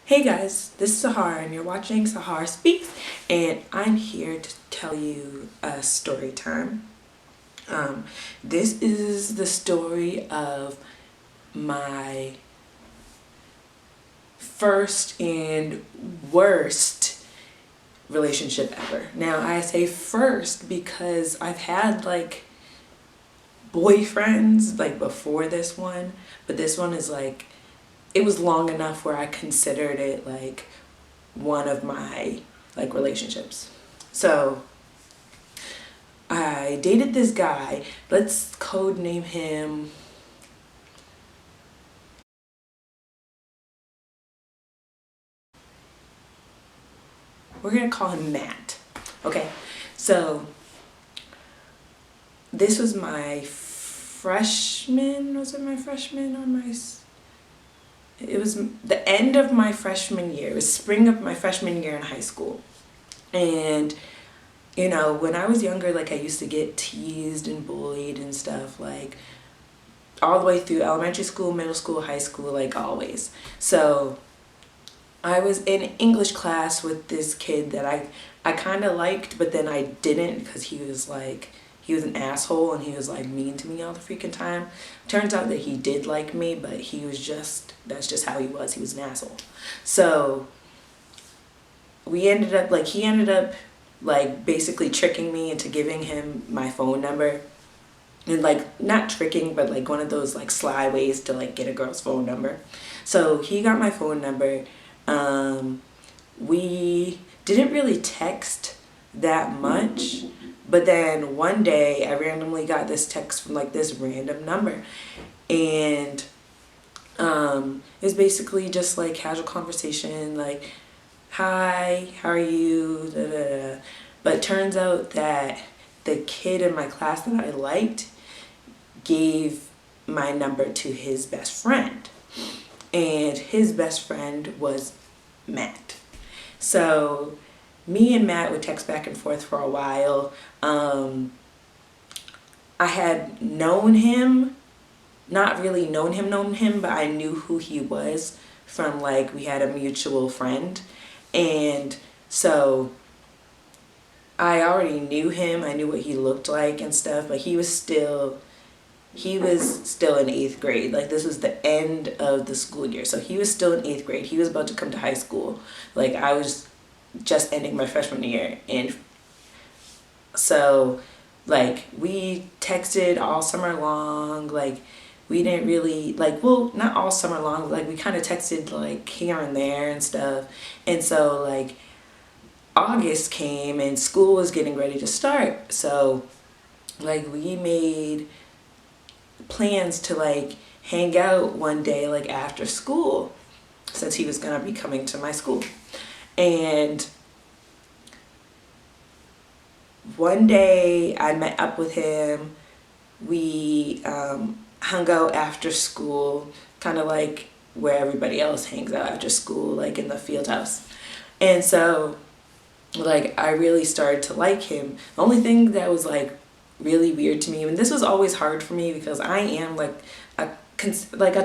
Hey guys, this is Sahar and you're watching Sahar Speaks, and I'm here to tell you a story time. This is the story of my first and worst relationship ever. Now I say first because I've had boyfriends before this one, but this one is it was long enough where I considered it one of my relationships. So I dated this guy. Let's code name him. We're gonna call him Matt. Okay. So this was my freshman. Was it my freshman or my? It was the end of my freshman year. It was spring of my freshman year in high school, and when I was younger, I used to get teased and bullied and stuff, all the way through elementary school, middle school, high school, always. So I was in English class with this kid that I kind of liked, but then I didn't because he was an asshole and he was mean to me all the freaking time. Turns out that he did like me, but that's just how he was. He was an asshole. So he ended up basically tricking me into giving him my phone number, and not tricking, but one of those sly ways to get a girl's phone number. So he got my phone number. We didn't really text that much, but then one day I randomly got this text from this random number, and it was basically just casual conversation, hi, how are you, da, da, da. But it turns out that the kid in my class that I liked gave my number to his best friend, and his best friend was Matt. So me and Matt would text back and forth for a while. I had known him, not really known him, but I knew who he was from we had a mutual friend. And so I already knew him. I knew what he looked like and stuff, but he was still in eighth grade. This was the end of the school year. So he was still in eighth grade. He was about to come to high school. I was just ending my freshman year. And so we texted all summer long. We didn't really well, not all summer long, we kind of texted here and there and stuff. And so August came and school was getting ready to start. So we made plans to hang out one day after school, since he was gonna be coming to my school. And one day I met up with him. We hung out after school, kind of where everybody else hangs out after school, in the field house. And so I really started to like him. The only thing that was really weird to me, and this was always hard for me because I am a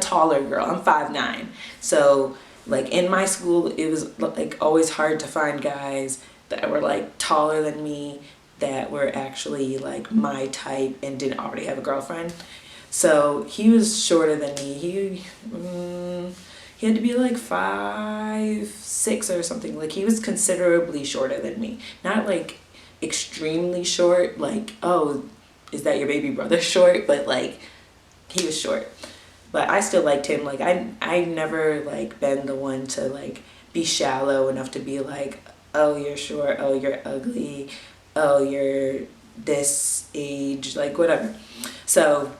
taller girl. I'm 5'9". So in my school, it was always hard to find guys that were taller than me, that were actually my type and didn't already have a girlfriend. So he was shorter than me. He had to be 5'6" or something. He was considerably shorter than me. Not extremely short, oh, is that your baby brother short? But he was short. But I still liked him. I never been the one to be shallow enough to be oh, you're short, oh, you're ugly, oh, you're this age, whatever. So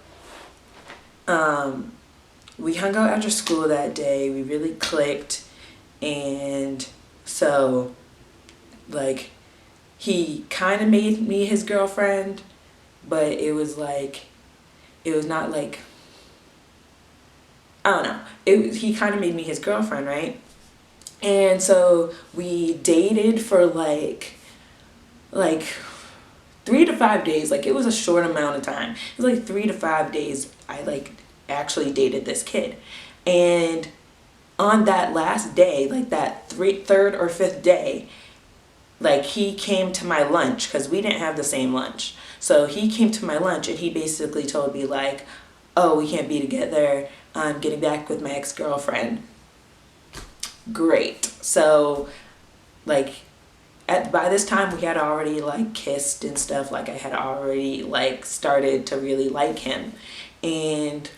we hung out after school that day. We really clicked. And so he kind of made me his girlfriend, but it was not I don't know. He kind of made me his girlfriend, right? And so we dated for 3 to 5 days. It was a short amount of time. It was 3 to 5 days I actually dated this kid. And on that last day, like that third or fifth day, like he came to my lunch because we didn't have the same lunch. So he came to my lunch and he basically told me like, oh, we can't be together. I'm getting back with my ex-girlfriend. Great. So like by this time we had already like kissed and stuff. Like I had already like started to really like him. And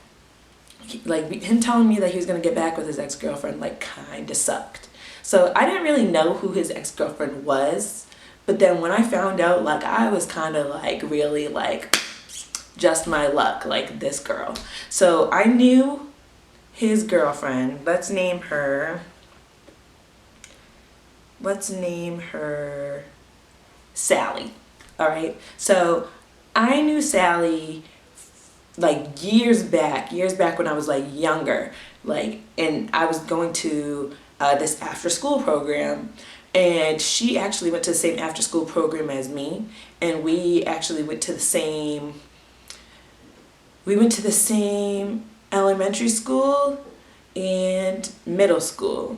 like him telling me that he was going to get back with his ex-girlfriend like kind of sucked. So I didn't really know who his ex-girlfriend was, but then when I found out, like I was kind of like really like just my luck, like this girl. So I knew his girlfriend. Let's name her Sally. All right. So I knew Sally like years back when I was like younger, like, and I was going to this after school program, and she actually went to the same after school program as me, and we actually went to the same elementary school and middle school.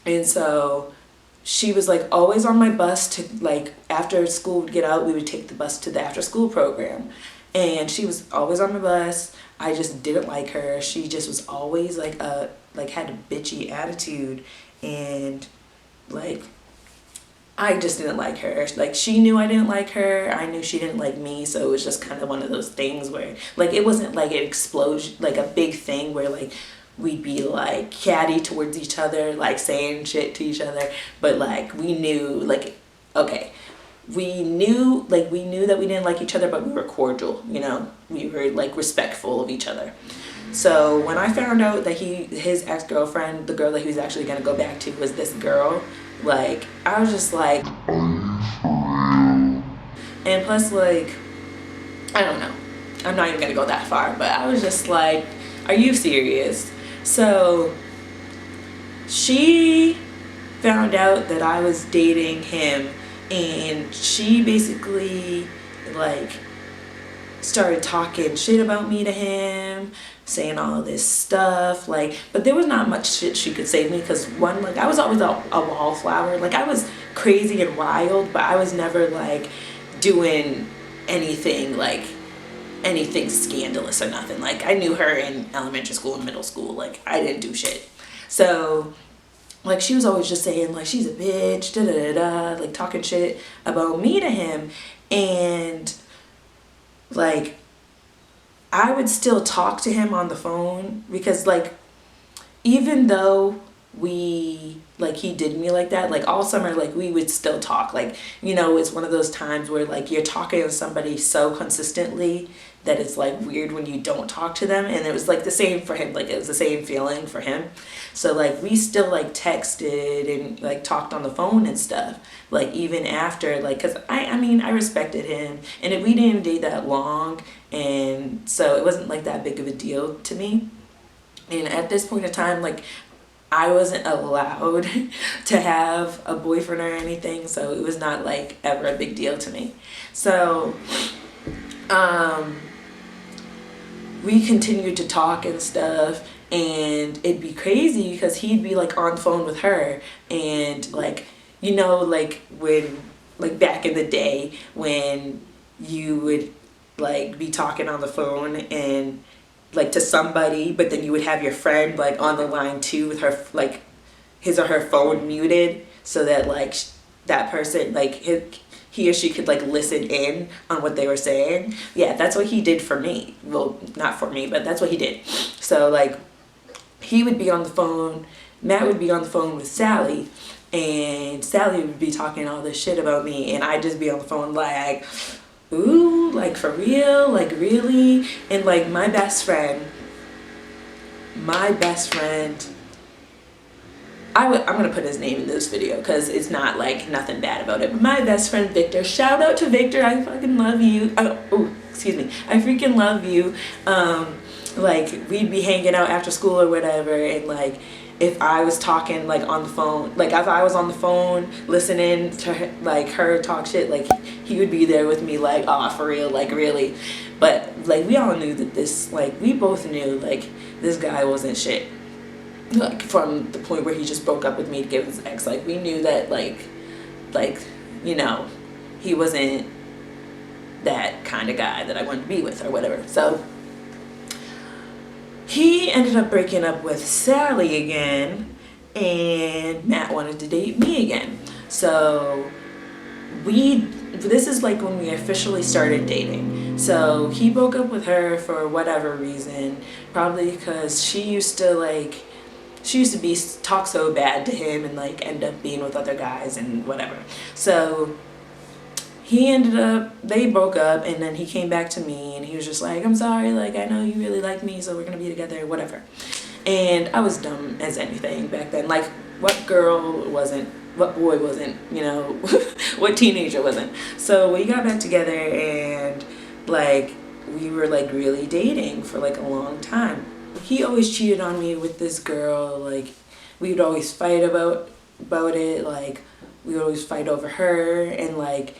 And so she was like always on my bus to like after school would get out, we would take the bus to the after school program. And she was always on my bus. I just didn't like her. She just was always like had a bitchy attitude, and like I just didn't like her. Like she knew I didn't like her. I knew she didn't like me. So it was just kind of one of those things where like it wasn't like an explosion, like a big thing where like we'd be like catty towards each other, like saying shit to each other. But like we knew like, okay, we knew that we didn't like each other, but we were cordial, you know, we were like respectful of each other. So when I found out that his ex-girlfriend, the girl that he was actually going to go back to, was this girl, like I was just like, and plus like I don't know, I'm not even gonna go that far, but I was just like, are you serious? So she found out that I was dating him, and she basically like started talking shit about me to him, saying all of this stuff, like, but there was not much shit she could say to me because one, like I was always a wallflower, like I was crazy and wild, but I was never like doing anything scandalous or nothing. Like I knew her in elementary school and middle school, like I didn't do shit. So like she was always just saying like she's a bitch, da da da da, like talking shit about me to him. And like I would still talk to him on the phone because like even though he did me like that, like all summer, like we would still talk. Like, you know, it's one of those times where like you're talking to somebody so consistently that it's like weird when you don't talk to them. And it was like the same for him, like it was the same feeling for him. So like we still like texted and like talked on the phone and stuff, like even after, like, because I mean I respected him, and we didn't date that long, and so it wasn't like that big of a deal to me. And at this point in time, like I wasn't allowed to have a boyfriend or anything, so it was not like ever a big deal to me. So we continued to talk and stuff, and it'd be crazy because he'd be like on the phone with her, and like, you know, like when, like back in the day when you would like be talking on the phone and like to somebody, but then you would have your friend like on the line too with her, like his or her phone muted, so that like that person, like he or she could like listen in on what they were saying. Yeah, that's what he did for me. Well, not for me, but that's what he did. So like he would be on the phone, Matt would be on the phone with Sally, and Sally would be talking all this shit about me, and I'd just be on the phone like, ooh, like for real, like really? And like my best friend, I'm gonna put his name in this video because it's not like nothing bad about it, but my best friend Victor, shout out to Victor, I fucking love you. Oh, excuse me, I freaking love you. Like we'd be hanging out after school or whatever, and like if I was talking like on the phone, like if I was on the phone listening to her, like her talk shit, like he would be there with me like, oh, for real, like really. But like we all knew that this, like we both knew like this guy wasn't shit. like from the point where he just broke up with me to give his ex. Like we knew that like you know, he wasn't that kind of guy that I wanted to be with or whatever. So he ended up breaking up with Sally again, and Matt wanted to date me again. So this is like when we officially started dating. So he broke up with her for whatever reason, probably because she used to be talk so bad to him and like end up being with other guys and whatever. So they broke up, and then he came back to me and he was just like, I'm sorry, like I know you really like me, so we're gonna be together, whatever. And I was dumb as anything back then. Like what boy wasn't, you know, what teenager wasn't? So we got back together, and like we were like really dating for like a long time. He always cheated on me with this girl. Like we would always fight about it. Like we would always fight over her, and like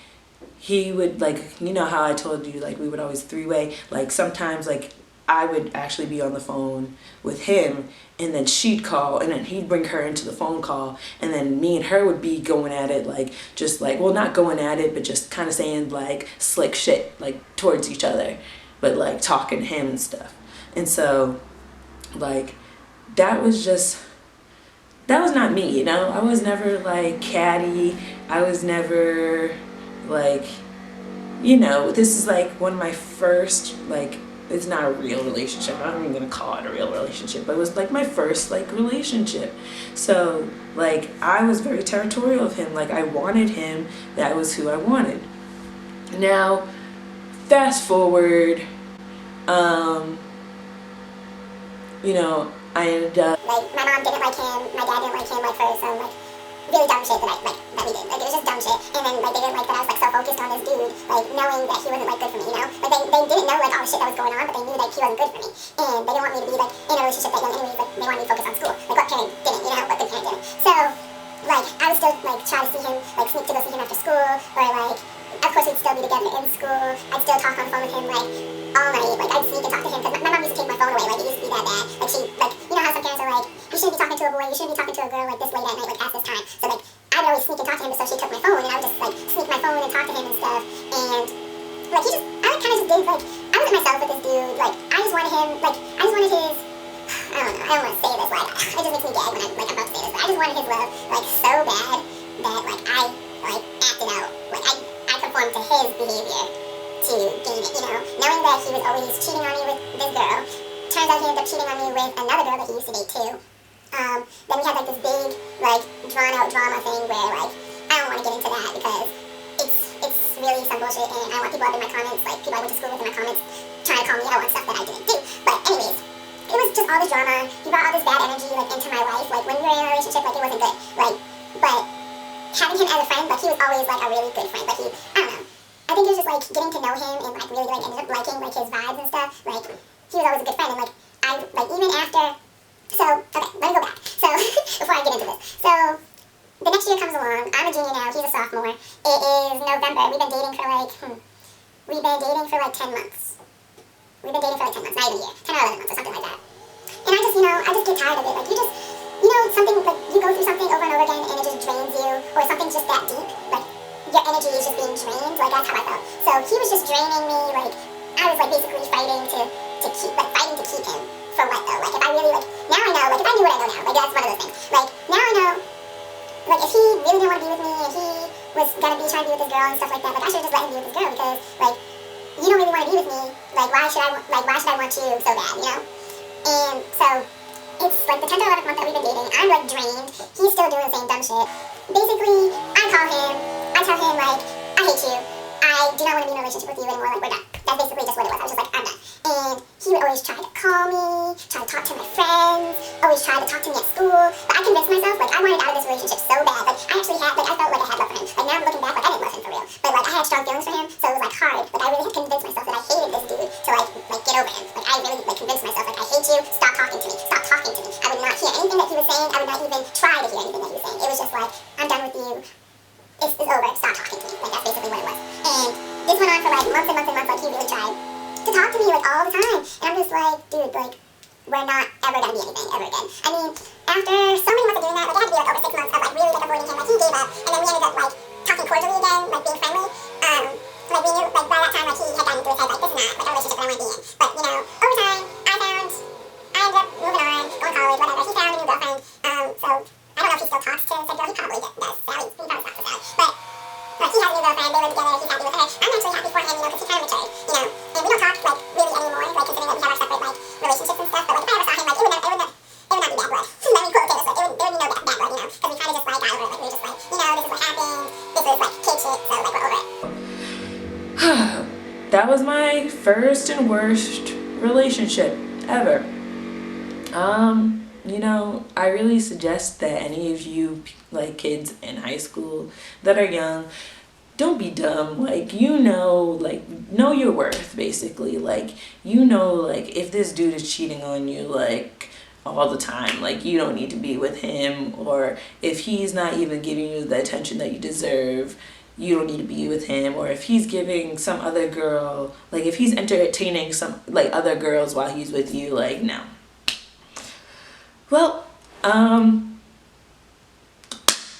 he would, like, you know how I told you, like we would always three-way. Like sometimes like I would actually be on the phone with him, and then she'd call, and then he'd bring her into the phone call, and then me and her would be going at it, like just like, well, not going at it, but just kind of saying like slick shit like towards each other, but like talking to him and stuff. And so like that was not me, you know. I was never like catty. I was never like, you know, this is like one of my first, like, it's not a real relationship. I'm not even gonna call it a real relationship, but it was like my first like relationship. So like I was very territorial of him. Like I wanted him. That was who I wanted. Now, fast forward, you know, I ended up like my mom didn't like him, my dad didn't like him, like for some like really dumb shit that we did. Like it was just dumb shit. And then like they didn't like that I was like so focused on this dude, like knowing that he wasn't like good for me, you know? Like they didn't know like all the shit that was going on, but they knew that he wasn't good for me. And they didn't want me to be like in a relationship that young anyways, like they wanted me to focus on school. Like what parent didn't, you know, what good parent didn't. So like I would still like try to see him, like sneak to go see him after school, or like of course we'd still be together in school. I'd still talk on the phone with him like all night. Like I'd sneak and talk to him because my mom used to take my phone away. Like it used to be that bad. Like she, like, you know how some parents are like, you shouldn't be talking to a boy, you shouldn't be talking to a girl like this late at night, like past this time. So like I would always sneak and talk to him, so she took my phone, and I would just like sneak my phone and talk to him and stuff. And like I kind of just did, like I wasn't myself with this dude. Like I just wanted him, like I just wanted his, I don't know, I don't want to say this, like it just makes me gag when I'm about to say this, but I just wanted his love like so bad that like I like acted out, like I conformed to his behavior to gain it, you know, knowing that he was always cheating on me with this girl. Turns out he ended up cheating on me with another girl that he used to date too. Then we had like this big, like drawn out drama thing where like I don't want to get into that because it's really some bullshit, and I don't want people up in my comments, like people I went to school with in my comments, trying to call me out on stuff that I didn't do. But anyways, it was just all this drama. He brought all this bad energy like into my life. Like when we were in a relationship, like it wasn't good. Like, but having him as a friend, like he was always like a really good friend. Like I don't know. I think it was just like getting to know him and like really like ended up liking like his vibes and stuff. Like he was always a good friend, and like I like even after. So okay, let me go back. So before I get into this, so the next year comes along. I'm a junior now. He's a sophomore. It is November. We've been dating for like 10 months. We've been dating for like 10 months, not even a year, 10 or 11 months or something like that. And I just get tired of it. Like you know, something like you go through something over and over again, and it just drains you, or something's just that deep. Like your energy is just being drained. Like that's how I felt. So he was just draining me. Like I was like basically fighting to keep him. For what though? Like if I really like now I know, like if I knew what I know now, like that's one of those things. Like now I know, like if he really didn't want to be with me and he was gonna be trying to be with this girl and stuff like that, like I should have just let him be with this girl, because like you don't really want to be with me. Like why should I want you so bad, you know? And so it's like the 10th or 11th month that we've been dating. I'm like drained. He's still doing the same dumb shit. Basically, I call him. I tell him like I hate you. I do not want to be in a relationship with you anymore. Like we're done. That's basically just what it was. I was just like I'm done. And he would always try to call me, try to talk to my friends, always try to talk to me at school. But I convinced myself, like, I wanted out of this relationship so bad. Like, I actually had, like, I felt like I had love for him. Like, now I'm looking back, like, I didn't love him for real. But, like, I had strong feelings for him, so it was, like, hard. Like, I really had convinced myself that I hated this dude to, like get over him. Like, I really, like, convinced myself, like, I hate you, stop talking to me, stop talking to me. I would not hear anything that he was saying. I would not even try to hear anything that he was saying. It was just like, I'm done with you. It's over. Stop talking to me. Like, that's basically what it was. And this went on for, like, months and months and months. Like, he really tried to talk to me like all the time, and I'm just like, dude, like we're not ever gonna be anything ever again. I mean, after so many months of doing that, like it had to be like over 6 months of like really like avoiding him, like he gave up, and then we ended up like talking cordially again, like being friendly. Like we knew, like by that time, like he had gotten into his head, like this is not like a relationship that I want to be in. But you know, over time, I ended up moving on, going to college, whatever. He found a new girlfriend. So I don't know if he still talks to said girl. He probably does. Sally, he probably talks to Sally. But he has a new girlfriend. They live together. He's happy with her. I'm actually happy for him, you know, because he kind of matured, you know. And we don't talk like really anymore, like considering that we have our separate like relationships and stuff. But like if I ever saw him, like it would not be bad blood. Let me quote Taylor Swift. There would be no bad blood, you know, because we kind of just like got over it. Like we were just like, you know, this is what happened. This was like kid shit. So like we're over it. That was my first and worst relationship ever. You know, I really suggest that any of you like kids in high school that are young, don't be dumb. Like, you know, like, know your worth, basically. Like, you know, like, if this dude is cheating on you, like, all the time, like, you don't need to be with him. Or if he's not even giving you the attention that you deserve, you don't need to be with him. Or if he's giving some other girl, like, if he's entertaining some, like, other girls while he's with you, like, no. Well, I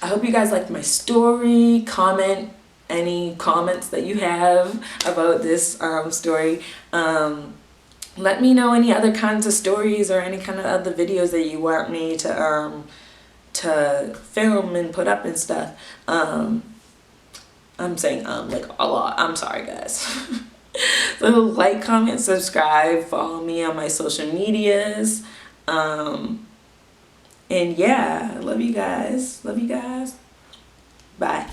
hope you guys liked my story. Comment any comments that you have about this story. Let me know any other kinds of stories or any kind of other videos that you want me to film and put up and stuff. I'm saying like a lot. I'm sorry, guys. So like, comment, subscribe, follow me on my social medias. And yeah, love you guys. Love you guys. Bye.